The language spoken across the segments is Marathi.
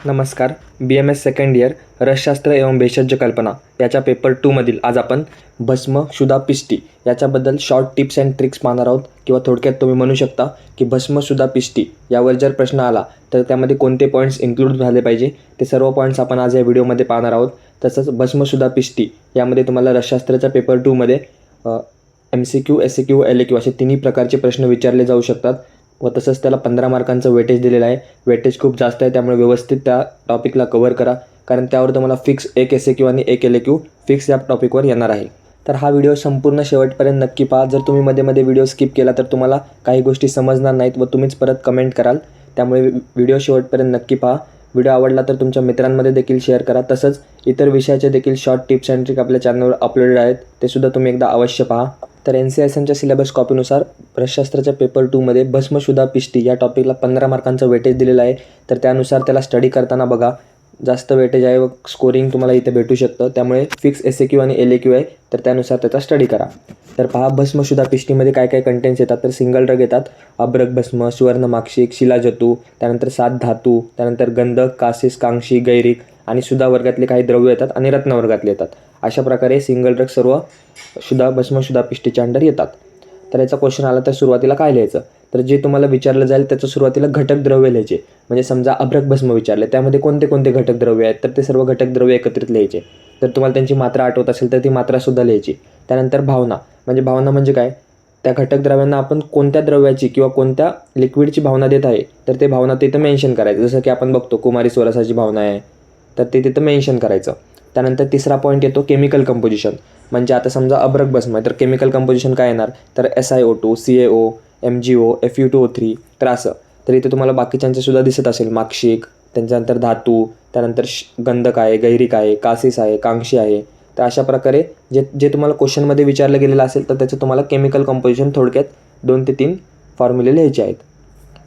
नमस्कार. BMS सेकंड इयर रसशास्त्र एवं भेषज कल्पना याच्या पेपर 2मधील आज आपण भस्म सुधा पिष्टी याच्याबद्दल शॉर्ट टिप्स अँड ट्रिक्स पाहणार आहोत. किंवा थोडक्यात तुम्ही म्हणू शकता की भस्म सुधा पिष्टी यावर जर प्रश्न आला तर त्यामध्ये कोणते पॉईंट्स इन्क्लूड झाले पाहिजे ते सर्व पॉईंट्स आपण आज या व्हिडिओमध्ये पाहणार आहोत. तसंच भस्म सुधा पिष्टी यामध्ये तुम्हाला रसशास्त्राच्या पेपर 2मध्ये MCQ, SCQ, LAQ असे तिन्ही प्रकारचे प्रश्न विचारले जाऊ शकतात व तसंच त्याला 15 मार्कांचं वेटेज दिलेलं आहे. वेटेज खूप जास्त आहे, त्यामुळे व्यवस्थित त्या टॉपिकला कव्हर करा, कारण त्यावर तुम्हाला फिक्स एक SCQ आणि एक LAQ फिक्स या टॉपिकवर येणार आहे. तर हा व्हिडिओ संपूर्ण शेवटपर्यंत नक्की पहा. जर तुम्ही मध्ये व्हिडिओ स्किप केला तर तुम्हाला काही गोष्टी समजणार नाहीत व तुम्हीच परत कमेंट कराल. त्यामुळे व्हिडिओ शेवटपर्यंत नक्की पहा. व्हिडिओ आवडला तर तुमच्या मित्रांमध्ये देखील शेअर करा. तसंच इतर विषयाचे देखील शॉर्ट टिप्स अँड ट्रिक आपल्या चॅनलवर अपलोडेड आहेत, ते सुद्धा तुम्ही एकदा अवश्य पहा. तर NCSMच्या सिलेबस कॉपीनुसार रसशास्त्राच्या पेपर 2मध्ये भस्म सुधा पिष्टी या टॉपिकला 15 मार्कांचं वेटेज दिलेलं आहे. तर त्यानुसार त्याला स्टडी करताना बघा, जास्त वेटेज आहे व स्कोरिंग तुम्हाला इथे भेटू शकतं. त्यामुळे फिक्स SCQ आणि LAQ आहे, तर त्यानुसार त्याचा स्टडी करा. तर पहा, भस्म सुधा पिष्टीमध्ये काय काय कंटेंट्स येतात. तर सिंगल ड्रग येतात, अभ्रक भस्म, सुवर्णमाक्षिक, शिलाजतू, त्यानंतर 7 धातू, त्यानंतर गंधक, कासिस, कांक्षी, गैरिक आणि सुधा वर्गातले काही द्रव्य येतात आणि रत्न वर्गातले येतात. अशा प्रकारे सिंगल ड्रग सर्व भस्म सुधा पिष्टीच्या अंडर येतात. तर याचा क्वेश्चन आला तर सुरुवातीला काय लिहायचं. तर जे तुम्हाला विचारलं जाईल त्याचं सुरुवातीला घटक द्रव्य लिहायचे. म्हणजे समजा अभ्रक भस्म विचारले, त्यामध्ये कोणते कोणते घटक द्रव्य आहेत, तर ते सर्व घटक द्रव्य एकत्रित लिहायचे. तर तुम्हाला त्यांची मात्रा आठवत असेल तर ती मात्रासुद्धा लिहायची. त्यानंतर भावना म्हणजे काय, त्या घटक द्रव्यांना आपण कोणत्या द्रव्याची किंवा कोणत्या लिक्विडची भावना देत आहे तर ते भावना तिथं मेन्शन करायचं. जसं की आपण बघतो कुमारी स्वरसाची भावना आहे, तर ते तिथं मेन्शन करायचं. त्यानंतर तिसरा पॉईंट येतो केमिकल कंपोजिशन. म्हणजे आता समजा अभ्रक भस्म आहे तर केमिकल कंपोजिशन काय येणार, तर SiO2, CaO, MgO, Fe2O3. तर असं तर इथे तुम्हाला बाकीच्यांचे सुद्धा दिसत असेल, माक्षिक, त्याच्यानंतर धातू, त्यानंतर गंधक आहे, गैरिक आहे, कासिस आहे, कांक्षी आहे. तर अशा प्रकारे जे तुम्हाला क्वेश्चनमध्ये विचारलं गेलेलं असेल तर त्याचं तुम्हाला केमिकल कंपोजिशन थोडक्यात 2 ते 3 फॉर्म्युले लिहायचे आहेत.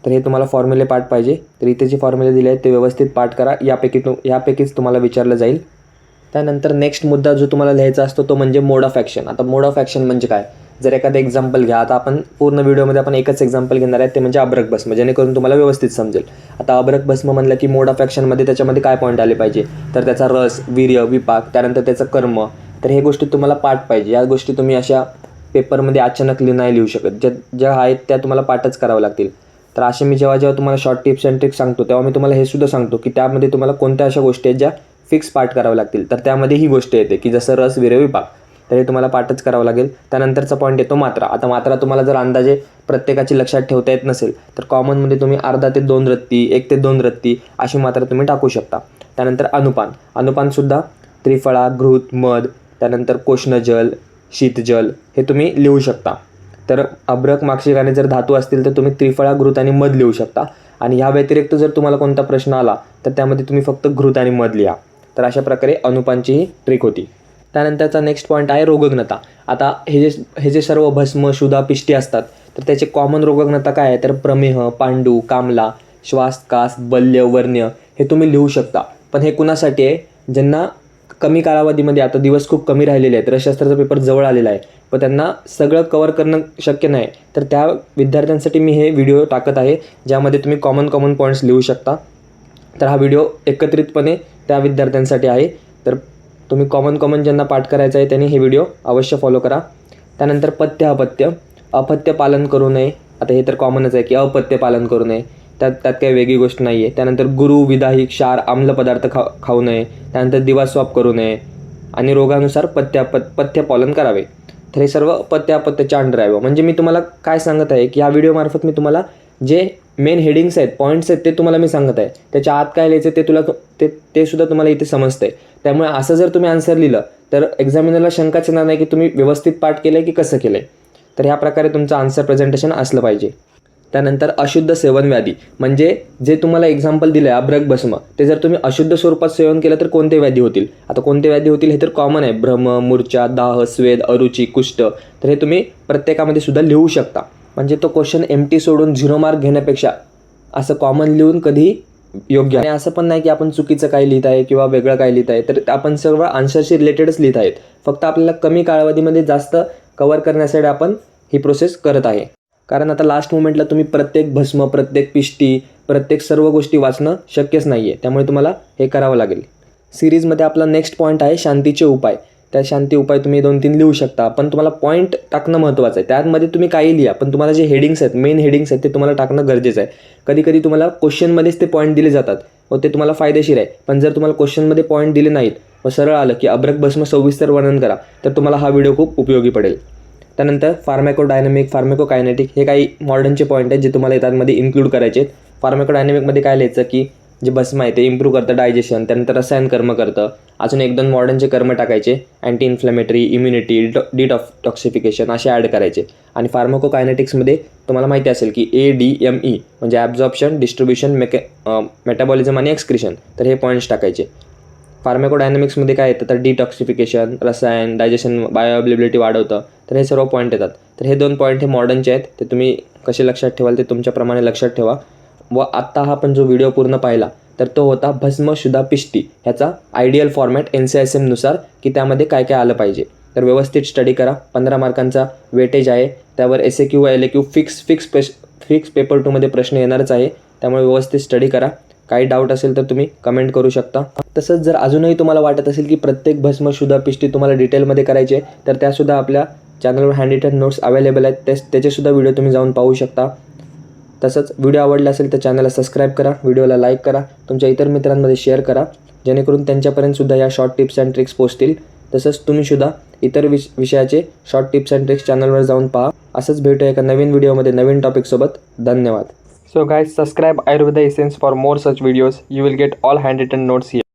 तर हे तुम्हाला फॉर्म्युले पाठ पाहिजे, तर इथे जे फॉर्म्युले दिले आहेत ते व्यवस्थित पाठ करा. यापैकीच तुम्हाला विचारलं जाईल. त्यानंतर नेक्स्ट मुद्दा जो तुम्हाला लिहायचा असतो तो म्हणजे मोड ऑफ ॲक्शन. आता मोड ऑफ ॲक्शन म्हणजे काय, जर एखादं एक्झाम्पल घ्या. आता आपण पूर्ण व्हिडिओमध्ये आपण एकच एक्झाम्पल घेणार आहे, ते म्हणजे अभ्रक भस्म, जेणेकरून तुम्हाला व्यवस्थित समजेल. आता अभ्रक भस्म म्हणलं की मोड ऑफ ॲक्शनमध्ये त्याच्यामध्ये काय पॉईंट आले पाहिजे, तर त्याचा रस, वीर्य, विपाक, त्यानंतर त्याचं कर्म. तर हे गोष्टी तुम्हाला पाठ पाहिजे. या गोष्टी तुम्ही अशा पेपरमध्ये अचानक नाही लिहू शकत. ज्या आहेत त्या तुम्हाला पाठच करावं लागतील. तर असे मी जेव्हा तुम्हाला शॉर्ट टिप्स अँड ट्रिक्स सांगतो तेव्हा मी तुम्हाला हे सुद्धा सांगतो की त्यामध्ये तुम्हाला कोणत्या अशा गोष्टी आहेत ज्या फिक्स पाठ करावं लागतील. तर त्यामध्ये ही गोष्ट येते की जसं रस, वीर्य, विपाक, तर हे तुम्हाला पाठच करावं लागेल. त्यानंतरचा पॉईंट येतो मात्रा. आता मात्रा तुम्हाला जर अंदाजे प्रत्येकाची लक्षात ठेवता येत नसेल तर कॉमनमध्ये तुम्ही अर्धा ते 2 रत्ती, 1 ते 2 रत्ती अशी मात्रा तुम्ही टाकू शकता. त्यानंतर अनुपानसुद्धा त्रिफळा, घृत, मध, त्यानंतर कोष्णजल, शीतजल हे तुम्ही लिहू शकता. तर अभ्रक, माक्षिक आणि जर धातू असतील तर तुम्ही त्रिफळा, घृत आणि मध लिहू शकता. आणि ह्या व्यतिरिक्त जर तुम्हाला कोणता प्रश्न आला तर त्यामध्ये तुम्ही फक्त घृत आणि मध लिहा. तर अशा प्रकारे अनुपानची ही ट्रिक होती. त्यानंतरचा नेक्स्ट पॉईंट आहे रोगग्नता. आता हे जे सर्व भस्म, सुधा, पिष्टी असतात तर त्याचे कॉमन रोगग्नता काय आहे, तर प्रमेह, पांडू, कामला, श्वास, कास, बल्य, वर्ण्य हे तुम्ही लिहू शकता. पण हे कुणासाठी आहे, ज्यांना कमी कालावधीमध्ये, आता दिवस खूप कमी राहिलेले आहेत, रसशास्त्राचा पेपर जवळ आलेला आहे, पण त्यांना सगळं कव्हर करणं शक्य नाही. तर त्या विद्यार्थ्यांसाठी मी हे व्हिडिओ टाकत आहे ज्यामध्ये तुम्ही कॉमन पॉईंट्स लिहू शकता. तर हा व्हिडिओ एकत्रितपणे त्या विद्यार्थ्यांसाठी आहे. तर तुम्ही कॉमन ज्यांना पाठ करायचं आहे त्यांनी हे व्हिडिओ अवश्य फॉलो करा. त्यानंतर पथ्य, अपथ्य पालन करू नये. आता हे तर कॉमनच आहे की अपथ्य पालन करू नये, त्यात काही वेगळी गोष्ट नाही आहे. त्यानंतर गुरु, विधाही, क्षार, आम्ल पदार्थ खाऊ नये. त्यानंतर दिवास्वाप करू नये आणि रोगानुसार पथ्य पालन करावे. तर हे सर्व अपथ्याच्या अंडर आहे. म्हणजे मी तुम्हाला काय सांगत आहे की या व्हिडिओमार्फत मी तुम्हाला जे मेन हेडिंग्स आहेत, पॉईंट्स आहेत ते तुम्हाला मी सांगत आहे. त्याच्या आत काय लिहायचं ते सुद्धा तुम्हाला इथे समजतंय. त्यामुळे असं जर तुम्ही आन्सर लिहिलं तर एक्झामिनरला शंकाच येणार नाही की तुम्ही व्यवस्थित पाठ केलं आहे की कसं केलं आहे. तर ह्या प्रकारे तुमचं आन्सर प्रेझेंटेशन असलं पाहिजे. त्यानंतर अशुद्ध सेवन व्याधी, म्हणजे जे तुम्हाला एक्झाम्पल दिलं आहे अभ्रक भस्म, ते जर तुम्ही अशुद्ध स्वरूपात सेवन केलं तर कोणते व्याधी होतील. आता कोणते व्याधी होतील हे तर कॉमन आहे, भ्रम, मूर्छा, दाह, स्वेद, अरुची, कुष्ठ. तर हे तुम्ही प्रत्येकामध्ये सुद्धा लिहू शकता. म्हणजे तो क्वेश्चन एमटी सोडून 0 मार्क घेण्यापेक्षा असं कॉमन लिहून कधी योग्य. आणि असं पण नाही की आपण चुकीचं काही लिहित आहे किंवा वेगळं काही लिहित आहे, तर आपण सर्व आन्सरशी रिलेटेडच लिहित आहेत. फक्त आपल्याला कमी कालावधीमध्ये जास्त कव्हर करण्यासाठी आपण ही प्रोसेस करत आहे. कारण आता लास्ट मोमेंटला तुम्ही प्रत्येक भस्म, प्रत्येक पिष्टी, प्रत्येक सर्व गोष्टी वाचणं शक्यच नाही आहे. त्यामुळे तुम्हाला हे करावं लागेल. सिरीजमध्ये आपला नेक्स्ट पॉईंट आहे शांतीचे उपाय. त्या शांती उपाय तुम्ही 2-3 लिहू शकता, पण तुम्हाला पॉईंट टाकणं महत्त्वाचं आहे. त्यामध्ये तुम्ही काही लिहा, पण तुम्हाला जे हेडिंग्स आहेत, मेन हेडिंग्स आहेत, ते तुम्हाला टाकणं गरजेचं आहे. कधी तुम्हाला क्वेश्चनमध्येच ते पॉईंट दिले जातात व ते तुम्हाला फायदेशीर आहे. पण जर तुम्हाला क्वेश्चनमध्ये पॉईंट दिले नाहीत व सरळ आलं की अब्रक भस्म सविस्तर वर्णन करा, तर तुम्हाला हा व्हिडिओ खूप उपयोगी पडेल. त्यानंतर फार्मॅकोडायनॅमिक, फार्मॅकोकायनेटिक हे काही मॉडर्नचे पॉईंट आहेत जे तुम्हाला त्यामध्ये इन्क्लूड करायचे आहेत. फार्मॅकोडायनॅमिकमध्ये काय लिहायचं की जे भस्म आहे ते इम्प्रूव्ह करतं डायजेशन, त्यानंतर रसायन कर्म करतं. अजून 1-2 मॉडर्नचे कर्म टाकायचे, अँटी इन्फ्लेमेटरी, इम्युनिटी, डिटॉक्सिफिकेशन असे ॲड करायचे. आणि फार्मॅकोकायनेटिक्समध्ये तुम्हाला माहिती असेल की ADME म्हणजे ॲब्झॉर्प्शन, डिस्ट्रीब्युशन, मेटाबॉलिझम आणि एक्सक्रिशन, तर हे पॉईंट्स टाकायचे. फार्मॅकोडायनॅमिक्समध्ये काय येतं तर डिटॉक्सिफिकेशन, रसायन, डायजेशन, बायोअवेलेबिलिटी वाढवतं, तर हे सर्व पॉईंट येतात. तर हे 2 पॉईंट हे मॉडर्नचे आहेत. ते तुम्ही कसे लक्षात ठेवाल ते तुमच्याप्रमाणे लक्षात ठेवा. व आत्ता हा आपण जो व्हिडिओ पूर्ण पाहिला तर तो होता भस्म शुदा पिष्टी ह्याचा आयडियल फॉर्मॅट NCISM-नुसार की त्यामध्ये काय काय आलं पाहिजे. तर व्यवस्थित स्टडी करा. 15 मार्कांचा वेटेज आहे. त्यावर SAQ व LAQ फिक्स पेपर 2मध्ये प्रश्न येणारच आहे. त्यामुळे व्यवस्थित स्टडी करा. काही डाऊट असेल तर तुम्ही कमेंट करू शकता. तसंच जर अजूनही तुम्हाला वाटत असेल की प्रत्येक भस्म शुदा पिष्टी तुम्हाला डिटेलमध्ये करायचे तर त्यासुद्धा आपल्या चॅनलवर हँडरिटन नोट्स अवेलेबल आहेत. त्याचेसुद्धा व्हिडिओ तुम्ही जाऊन पाहू शकता. तसंच व्हिडिओ आवडला असेल तर चॅनलला सबस्क्राईब करा, व्हिडिओला लाईक करा, तुमच्या इतर मित्रांमध्ये शेअर करा, जेणेकरून त्यांच्यापर्यंतसुद्धा या शॉर्ट टिप्स अँड ट्रिक्स पोहोचतील. तसंच तुम्हीसुद्धा इतर विषयाचे शॉर्ट टिप्स अँड ट्रिक्स चॅनलवर जाऊन पहा. असंच भेटूया एका नवीन व्हिडिओमध्ये नवीन टॉपिकसोबत. धन्यवाद. So guys, subscribe Ayurveda Essence for more such videos. You will get all handwritten notes here.